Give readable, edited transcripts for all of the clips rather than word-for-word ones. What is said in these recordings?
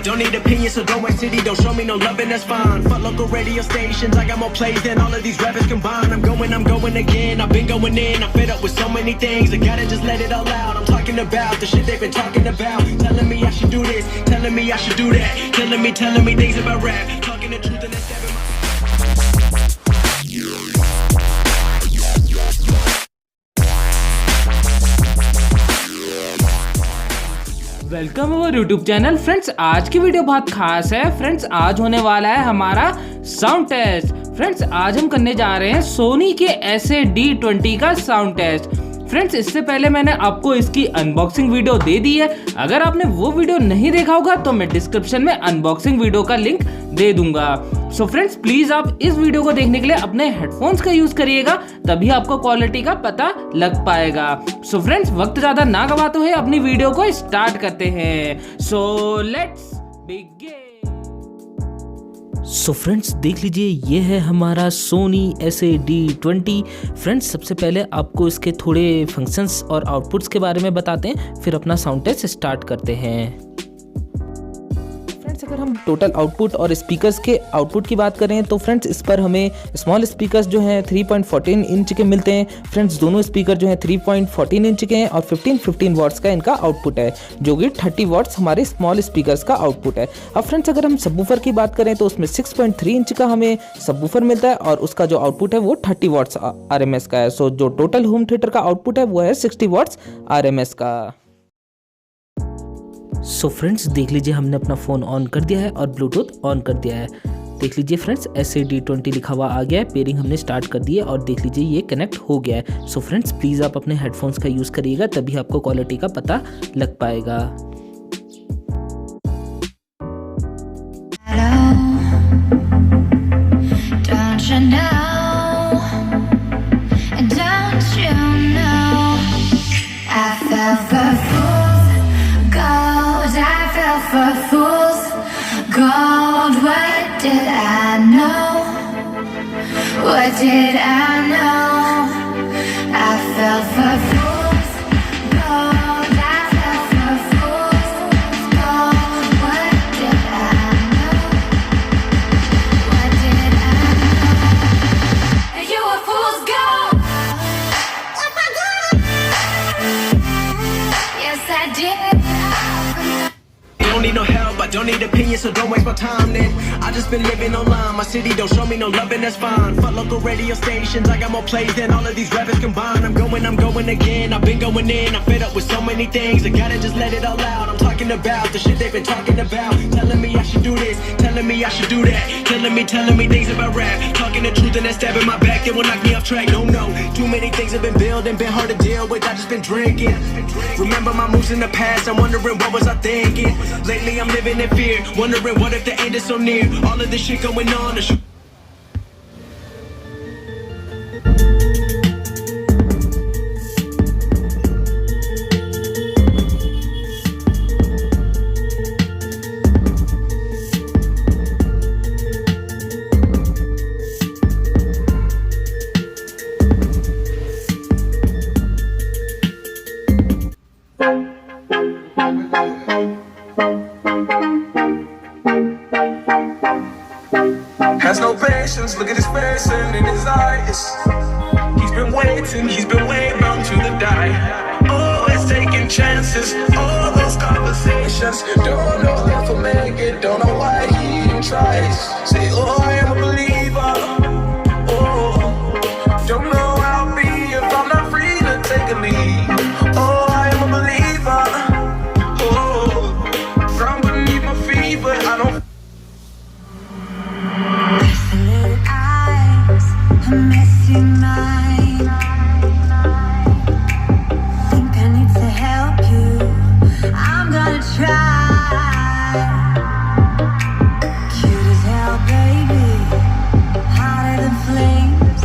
Don't need opinions, so don't waste city. Don't show me no loving, that's fine. Fuck local radio stations, I got more plays than all of these rappers combined. I'm going again. I've been going in. I'm fed up with so many things. I gotta just let it all out. I'm talking about the shit they've been talking about. Telling me I should do this, telling me I should do that. Telling me things about rap. Talking the truth and then stabbing my. Welcome our YouTube channel. Friends आज की video बहुत खास है। Friends आज होने वाला है हमारा साउंड टेस्ट। फ्रेंड्स आज हम करने जा रहे हैं सोनी के SA-D20 का साउंड टेस्ट। फ्रेंड्स इससे पहले मैंने आपको इसकी अनबॉक्सिंग वीडियो दे दी है। अगर आपने वो वीडियो नहीं देखा होगा तो मैं डिस्क्रिप्शन में अनबॉक्सिंग वीडियो का लिंक दे दूंगा। सो फ्रेंड्स प्लीज आप इस वीडियो को देखने के लिए अपने हेडफोन्स का यूज करिएगा, तभी आपको क्वालिटी का पता लग पाएगा। सो फ्रेंड्स वक्त ज्यादा ना गवाते हुए अपनी वीडियो को स्टार्ट करते हैं। So let's begin. So friends देख लीजिए ये है हमारा सोनी SA-D20। फ्रेंड्स सबसे पहले आपको इसके थोड़े फंक्शंस और आउटपुट्स के बारे में बताते हैं, फिर अपना साउंड टेस्ट स्टार्ट करते हैं। अगर हम टोटल आउटपुट और स्पीकर्स के आउटपुट की बात करें तो फ्रेंड्स इस पर हमें स्मॉल स्पीकर्स जो हैं 3.14 इंच के मिलते हैं। फ्रेंड्स दोनों स्पीकर जो हैं 3.14 इंच के हैं और 15 वॉट्स का इनका आउटपुट है, जो कि 30 वॉट्स हमारे स्मॉल स्पीकर्स का आउटपुट है। अब फ्रेंड्स अगर हम सबवूफर की बात करें तो उसमें 6.3 इंच का हमें सबवूफर मिलता है और उसका जो आउटपुट है वो 30 वॉट्स RMS का है। सो जो टोटल होम थिएटर का आउटपुट है वो है 60 वॉट्स RMS का। सो फ्रेंड्स देख लीजिए हमने अपना फ़ोन ऑन कर दिया है और ब्लूटूथ ऑन कर दिया है। देख लीजिए फ्रेंड्स SA-D20 लिखा हुआ आ गया है। पेयरिंग हमने स्टार्ट कर दी है और देख लीजिए ये कनेक्ट हो गया है। सो फ्रेंड्स प्लीज़ आप अपने हेडफोन्स का यूज़ करिएगा, तभी आपको क्वालिटी का पता लग पाएगा। For fools gold, what did I know? What did I know? I fell for fools gold. I fell for fools gold. What did I know? What did I know? You were fools gold. Yes, I did. Don't need no help, I don't need opinions, so don't waste my time then. I just been living online, my city don't show me no loving, that's fine. Fuck local radio stations, I got more plays than all of these rappers combined. I'm going again, I've been going in. I'm fed up with so many things, I gotta just let it all out. I'm talking about the shit they've been talking about. Telling me I should do this, telling me I should do that. Telling me things about rap. Talking the truth and then stabbing my back, it will knock me off track. No, too many things have been building, been hard to deal with, I just been drinking. Remember my moves in the past, I'm wondering what was I thinking. Lately I'm living in fear, wondering what if the end is so near. All of this shit going on. Has no patience, look at his face and in his eyes. He's been way bound to the die. Always taking chances, all those conversations. Don't know if he'll make it, don't know why he even tries. Say, oh, I am a believer. Oh, don't know how I'll be if I'm not free to take a lead. Oh, I am a believer. Oh, from beneath my feet, but I don't. A messy mind. Think I need to help you. I'm gonna try. Cute as hell, baby. Hotter than flames.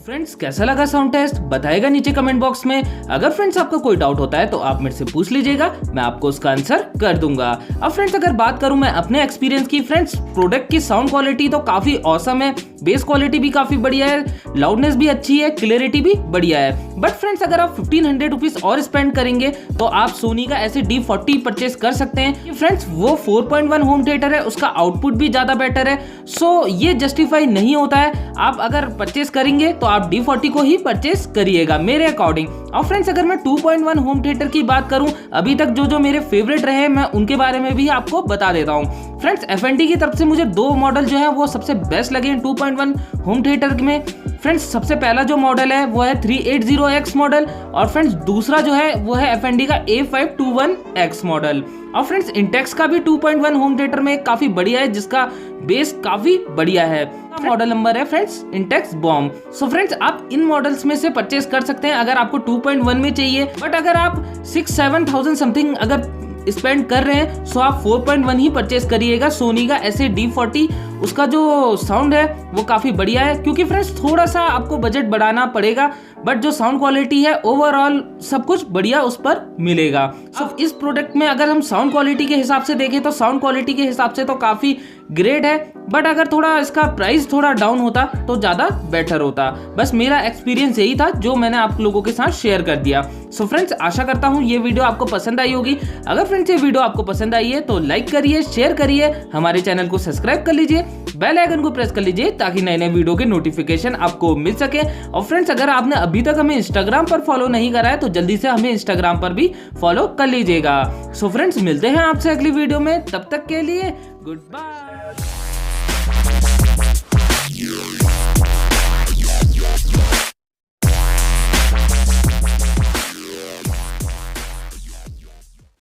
Friends कैसा लगा sound test बताएगा नीचे comment box में। अगर friends आपका कोई doubt होता है तो आप मेरे से पूछ लीजिएगा, मैं आपको उसका आंसर कर दूंगा। अब फ्रेंड्स अगर बात करूं मैं अपने एक्सपीरियंस की, फ्रेंड्स प्रोडक्ट की साउंड क्वालिटी तो काफी ऑसम है, बेस क्वालिटी भी काफी बढ़िया है, लाउडनेस भी अच्छी है, क्लियरिटी भी बढ़िया है। बट फ्रेंड्स अगर आप 1500 रुपीज और स्पेंड करेंगे तो आप सोनी का SA-D40 परचेस कर सकते हैं। फ्रेंड्स वो 4.1 होम थिएटर है, उसका आउटपुट भी ज्यादा बेटर है, सो ये जस्टिफाई नहीं होता है। आप अगर परचेस करेंगे तो आप D40 को ही परचेस करिएगा मेरे अकॉर्डिंग। और फ्रेंड्स अगर मैं 2.1 होम थिएटर की बात करूं, अभी तक जो मेरे फेवरेट रहे मैं उनके बारे में भी आपको बता देता हूं। फ्रेंड्स F&D की तरफ से मुझे 2 मॉडल जो है वो सबसे बेस्ट लगे 2.1 होम थिएटर में। फ्रेंड्स सबसे पहला जो मॉडल है वो है 380X मॉडल, और फ्रेंड्स दूसरा जो है वो है F&D का A521X मॉडल। और फ्रेंड्स इंटेक्स का भी 2.1 होम थिएटर में काफी बढ़िया है, जिसका बेस काफी बढ़िया है। मॉडल नंबर है friends Intex bomb. So friends आप इन मॉडल्स में से परचेस कर सकते हैं अगर आपको 2.1 में चाहिए। बट अगर आप 6-7,000 समथिंग अगर स्पेंड कर रहे हैं सो आप 4.1 ही परचेस करिएगा सोनी का SA-D40। उसका जो साउंड है वो काफी बढ़िया है, क्योंकि फ्रेंड्स थोड़ा सा आपको बजट बढ़ाना पड़ेगा, बट जो साउंड क्वालिटी है ओवरऑल सब कुछ बढ़िया उस पर मिलेगा। अब इस प्रोडक्ट में अगर हम साउंड क्वालिटी के हिसाब से देखें तो साउंड क्वालिटी के हिसाब से तो काफी ग्रेट है, बट अगर थोड़ा इसका प्राइस थोड़ा डाउन होता तो ज्यादा बेटर होता। बस मेरा एक्सपीरियंस यही था जो मैंने आप लोगों के साथ शेयर कर दिया। सो फ्रेंड्स आशा करता हूँ ये वीडियो आपको पसंद आई होगी। अगर फ्रेंड्स ये वीडियो आपको पसंद आई है तो लाइक करिए, शेयर करिए, हमारे चैनल को सब्सक्राइब कर लीजिए, बेल आइकन को प्रेस कर लीजिए ताकि नए नए वीडियो के नोटिफिकेशन आपको मिल सके। और फ्रेंड्स अगर आपने अभी तक हमें इंस्टाग्राम पर फॉलो नहीं करा है तो जल्दी से हमें इंस्टाग्राम पर भी फॉलो कर लीजिएगा। सो फ्रेंड्स मिलते हैं आपसे अगली वीडियो में, तब तक के लिए गुड बाय।